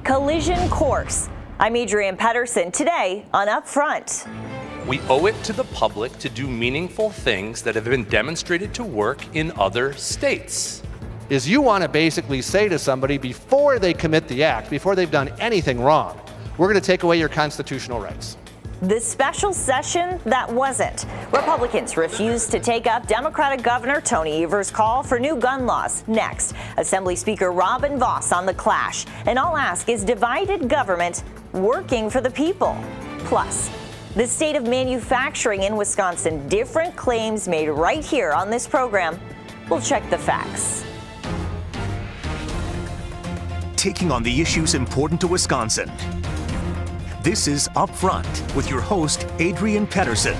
collision course. I'm Adrienne Pedersen, today on Upfront. We owe it to the public to do meaningful things that have been demonstrated to work in other states. Is you want to basically say to somebody before they commit the act, before they've done anything wrong, we're going to take away your constitutional rights. The special session that wasn't. Republicans refused to take up Democratic Governor Tony Evers' call for new gun laws. Next, Assembly Speaker Robin Vos on the clash. And I'll ask, is divided government working for the people? Plus, the state of manufacturing in Wisconsin. Different claims made right here on this program. We'll check the facts. Taking on the issues important to Wisconsin. This is Upfront with your host, Adrienne Pedersen.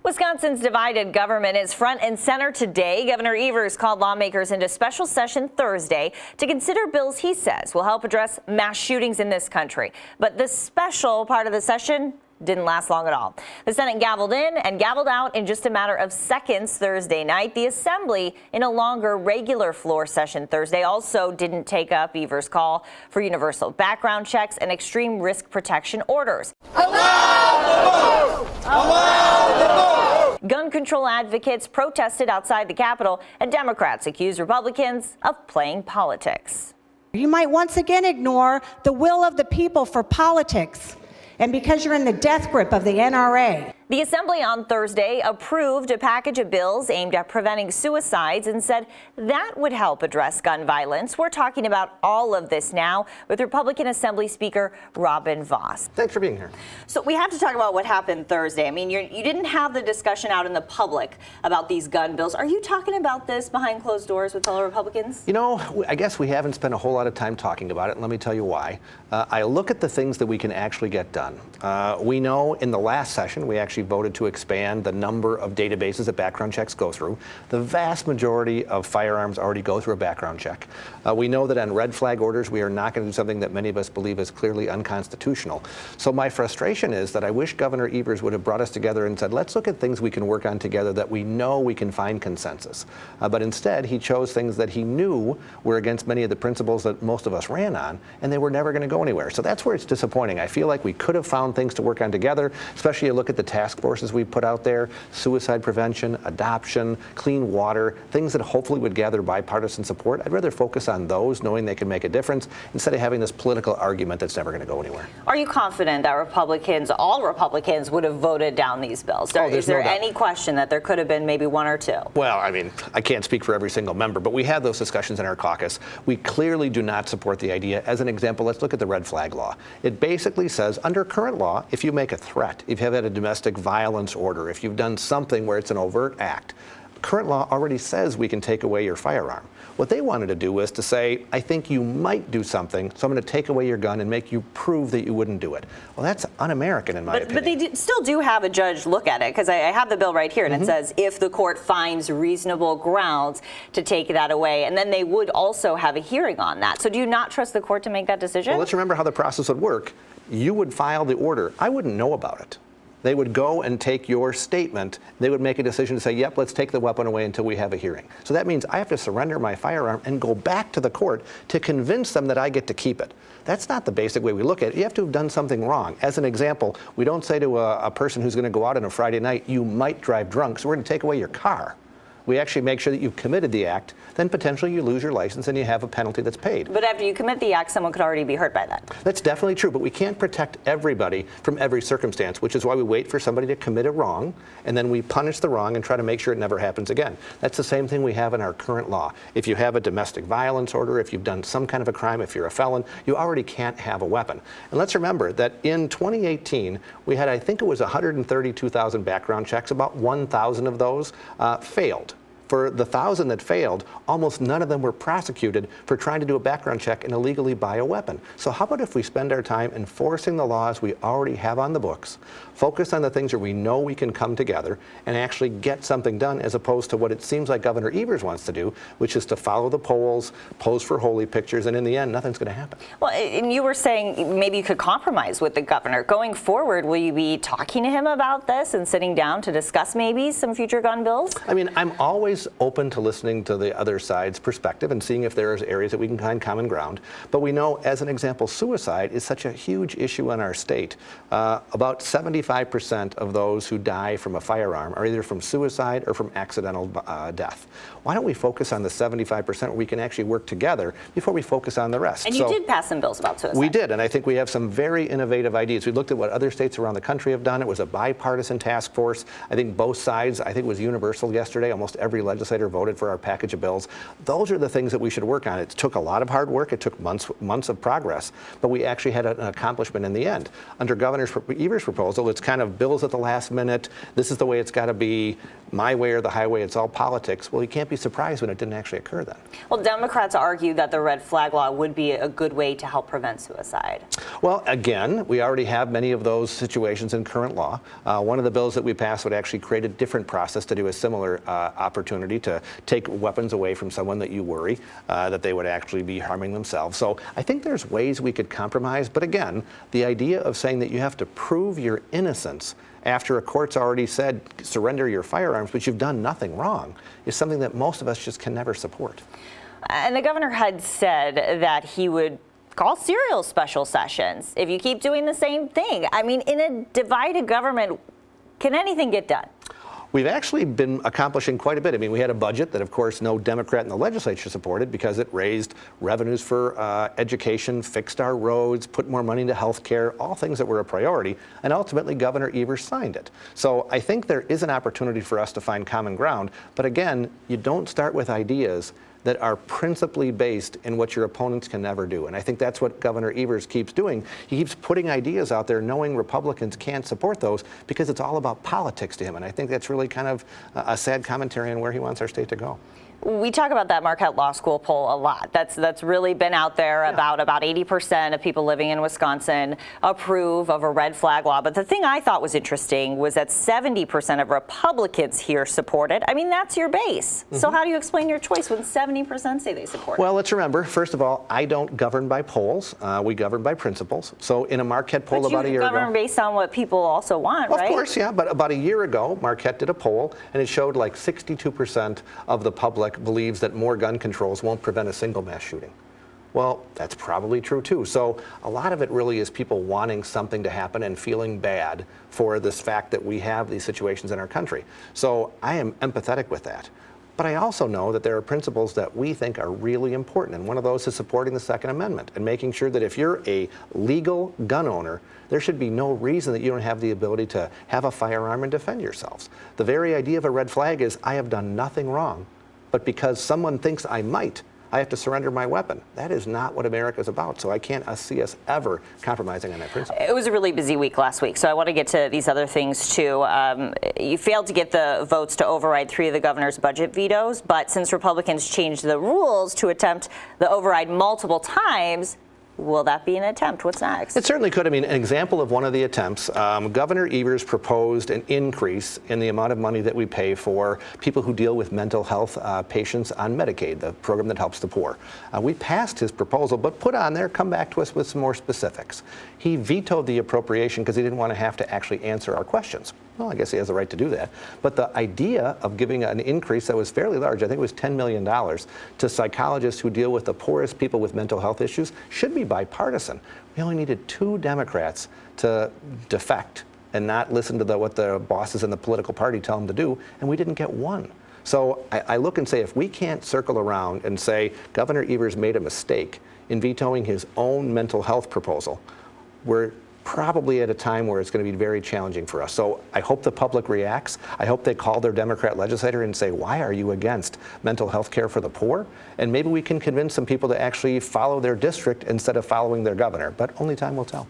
Wisconsin's divided government is front and center today. Governor Evers called lawmakers into special session Thursday to consider bills he says will help address mass shootings in this country. But the special part of the session didn't last long at all. The Senate gavelled in and gavelled out in just a matter of seconds Thursday night. The Assembly, in a longer regular floor session Thursday, also didn't take up Evers' call for universal background checks and extreme risk protection orders. Allow the vote! Allow the vote! Gun control advocates protested outside the Capitol, and Democrats accused Republicans of playing politics. You might once again ignore the will of the people for politics. And because you're in the death grip of the NRA. The Assembly on Thursday approved a package of bills aimed at preventing suicides and said that would help address gun violence. We're talking about all of this now with Republican Assembly Speaker Robin Vos. Thanks for being here. So we have to talk about what happened Thursday. I mean, you didn't have the discussion out in the public about these gun bills. Are you talking about this behind closed doors with fellow Republicans? You know, I guess we haven't spent a whole lot of time talking about it, and let me tell you why. I look at the things that we can actually get done. We know in the last session we actually voted to expand the number of databases that background checks go through. The vast majority of firearms already go through a background check. We know that on red flag orders we are not going to do something that many of us believe is clearly unconstitutional. So my frustration is that I wish Governor Evers would have brought us together and said, let's look at things we can work on together that we know we can find consensus. But instead he chose things that he knew were against many of the principles that most of us ran on, and they were never going to go anywhere. So that's where it's disappointing. I feel like we could have found things to work on together, especially you look at the task forces we put out there, suicide prevention, adoption, clean water, things that hopefully would gather bipartisan support. I'd rather focus on those, knowing they can make a difference, instead of having this political argument that's never going to go anywhere. Are you confident that Republicans, all Republicans, would have voted down these bills? Is there any question that there could have been maybe one or two? Well, I mean, I can't speak for every single member, but we had those discussions in our caucus. We clearly do not support the idea. As an example, let's look at the red flag law. It basically says, under current law, if you make a threat, if you have had a domestic violence order, if you've done something where it's an overt act, current law already says we can take away your firearm. What they wanted to do was to say, I think you might do something, so I'm going to take away your gun and make you prove that you wouldn't do it. Well, that's un-American in my opinion. But they still do have a judge look at it, because I have the bill right here, and it says if the court finds reasonable grounds to take that away, and then they would also have a hearing on that. So do you not trust the court to make that decision? Well, let's remember how the process would work. You would file the order. I wouldn't know about it. They would go and take your statement. They would make a decision to say, yep, let's take the weapon away until we have a hearing. So that means I have to surrender my firearm and go back to the court to convince them that I get to keep it. That's not the basic way we look at it. You have to have done something wrong. As an example, we don't say to a person who's going to go out on a Friday night, you might drive drunk, so we're going to take away your car. We actually make sure that you've committed the act, then potentially you lose your license and you have a penalty that's paid. But after you commit the act, someone could already be hurt by that. That's definitely true, but we can't protect everybody from every circumstance, which is why we wait for somebody to commit a wrong, and then we punish the wrong and try to make sure it never happens again. That's the same thing we have in our current law. If you have a domestic violence order, if you've done some kind of a crime, if you're a felon, you already can't have a weapon. And let's remember that in 2018, we had, I think it was 132,000 background checks. About 1,000 of those failed. For the 1,000 that failed, almost none of them were prosecuted for trying to do a background check and illegally buy a weapon. So how about if we spend our time enforcing the laws we already have on the books, focus on the things where we know we can come together and actually get something done, as opposed to what it seems like Governor Evers wants to do, which is to follow the polls, pose for holy pictures, and in the end, nothing's going to happen. Well, and you were saying maybe you could compromise with the governor. Going forward, will you be talking to him about this and sitting down to discuss maybe some future gun bills? I mean, I'm always always open to listening to the other side's perspective and seeing if there's areas that we can find common ground. But we know, as an example, suicide is such a huge issue in our state. About 75% of those who die from a firearm are either from suicide or from accidental death. Why don't we focus on the 75% where we can actually work together before we focus on the rest? And you did pass some bills about suicide. We did, and I think we have some very innovative ideas. We looked at what other states around the country have done. It was a bipartisan task force. I think both sides, I think it was universal yesterday. Almost every legislator voted for our package of bills. Those are the things that we should work on. It took a lot of hard work. It took months of progress, but we actually had an accomplishment in the end. Under Governor Evers' proposal, it's kind of bills at the last minute. This is the way it's got to be, my way or the highway. It's all politics. Well, you can't be surprised when it didn't actually occur then. Well, Democrats argue that the red flag law would be a good way to help prevent suicide. Well, again, we already have many of those situations in current law. One of the bills that we passed would actually create a different process to do a similar opportunity to take weapons away from someone that you worry that they would actually be harming themselves. So I think there's ways we could compromise. But again, the idea of saying that you have to prove your innocence after a court's already said surrender your firearms, but you've done nothing wrong, is something that most of us just can never support. And the governor had said that he would call serial special sessions if you keep doing the same thing. I mean, in a divided government, can anything get done? We've actually been accomplishing quite a bit. I mean, we had a budget that, of course, no Democrat in the legislature supported because it raised revenues for education, fixed our roads, put more money into health care, all things that were a priority, and ultimately Governor Evers signed it. So I think there is an opportunity for us to find common ground, but again, you don't start with ideas that are principally based in what your opponents can never do. And I think that's what Governor Evers keeps doing. He keeps putting ideas out there knowing Republicans can't support those because it's all about politics to him. And I think that's really kind of a sad commentary on where he wants our state to go. We talk about that Marquette Law School poll a lot. That's really been out there. About 80% of people living in Wisconsin approve of a red flag law. But the thing I thought was interesting was that 70% of Republicans here support it. I mean, that's your base. So how do you explain your choice when 70% say they support it? Well, let's remember, first of all, I don't govern by polls. We govern by principles. So in a Marquette poll about a year ago. But you govern based on what people also want, right? Of course, yeah. But about a year ago, Marquette did a poll, and it showed like 62% of the public believes that more gun controls won't prevent a single mass shooting. Well, that's probably true too. So a lot of it really is people wanting something to happen and feeling bad for this fact that we have these situations in our country. So I am empathetic with that. But I also know that there are principles that we think are really important, and one of those is supporting the Second Amendment and making sure that if you're a legal gun owner, there should be no reason that you don't have the ability to have a firearm and defend yourselves. The very idea of a red flag is I have done nothing wrong, but because someone thinks I might, I have to surrender my weapon. That is not what America is about, so I can't see us ever compromising on that principle. It was a really busy week last week, so I want to get to these other things too. You failed to get the votes to override 3 of the governor's budget vetoes, but since Republicans changed the rules to attempt the override multiple times, will that be an attempt? What's next? It certainly could. I mean, an example of one of the attempts, Governor Evers proposed an increase in the amount of money that we pay for people who deal with mental health patients on Medicaid, the program that helps the poor. We passed his proposal, but put on there, come back to us with some more specifics. He vetoed the appropriation because he didn't want to have to actually answer our questions. Well, I guess he has the right to do that. But the idea of giving an increase that was fairly large, I think it was $10 million, to psychologists who deal with the poorest people with mental health issues should be bipartisan. We only needed 2 Democrats to defect and not listen to what the bosses in the political party tell them to do, and we didn't get 1. So I look and say, if we can't circle around and say Governor Evers made a mistake in vetoing his own mental health proposal, we're probably at a time where it's going to be very challenging for us. So I hope the public reacts. I hope they call their Democrat legislator and say, why are you against mental health care for the poor? And maybe we can convince some people to actually follow their district instead of following their governor. But only time will tell.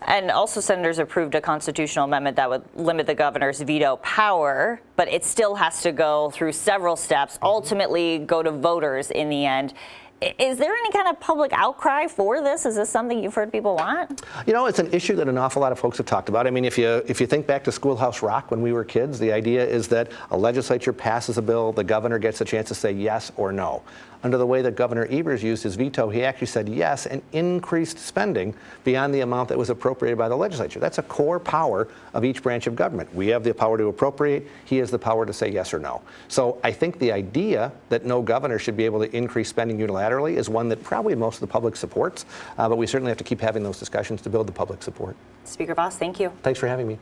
And also, senators approved a constitutional amendment that would limit the governor's veto power, but it still has to go through several steps, ultimately go to voters in the end. Is there any kind of public outcry for this? Is this something you've heard people want? You know, it's an issue that an awful lot of folks have talked about. I mean, if you think back to Schoolhouse Rock when we were kids, the idea is that a legislature passes a bill, the governor gets a chance to say yes or no. Under the way that Governor Evers used his veto, he actually said yes and increased spending beyond the amount that was appropriated by the legislature. That's a core power of each branch of government. We have the power to appropriate. He has the power to say yes or no. So I think the idea that no governor should be able to increase spending unilaterally is one that probably most of the public supports, but we certainly have to keep having those discussions to build the public support. Speaker Voss, thank you. Thanks for having me.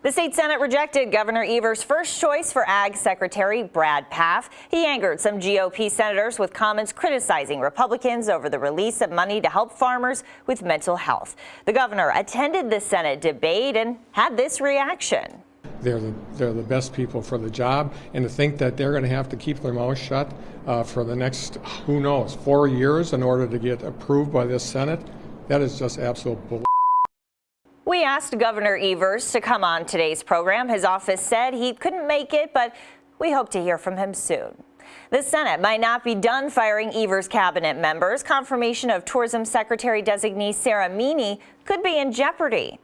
The state Senate rejected Governor Evers' first choice for Ag Secretary Brad Pfaff. He angered some GOP senators with comments criticizing Republicans over the release of money to help farmers with mental health. The governor attended the Senate debate and had this reaction. They're the best people for the job, and to think that they're going to have to keep their mouth shut for the next, who knows, 4 years in order to get approved by this Senate, that is just absolute bull. We asked Governor Evers to come on today's program. His office said he couldn't make it, but we hope to hear from him soon. The Senate might not be done firing Evers' cabinet members. Confirmation of Tourism Secretary designee Sarah Meany could be in jeopardy.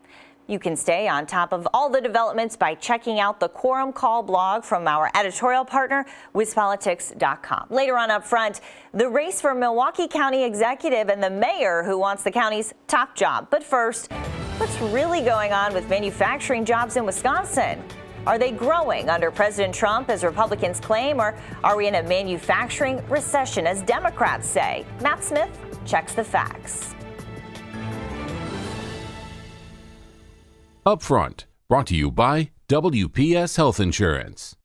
You can stay on top of all the developments by checking out the Quorum Call blog from our editorial partner, WizPolitics.com. Later on up front, the race for Milwaukee County executive and the mayor who wants the county's top job. But first, what's really going on with manufacturing jobs in Wisconsin? Are they growing under President Trump, as Republicans claim, or are we in a manufacturing recession, as Democrats say? Matt Smith checks the facts. Upfront, brought to you by WPS Health Insurance.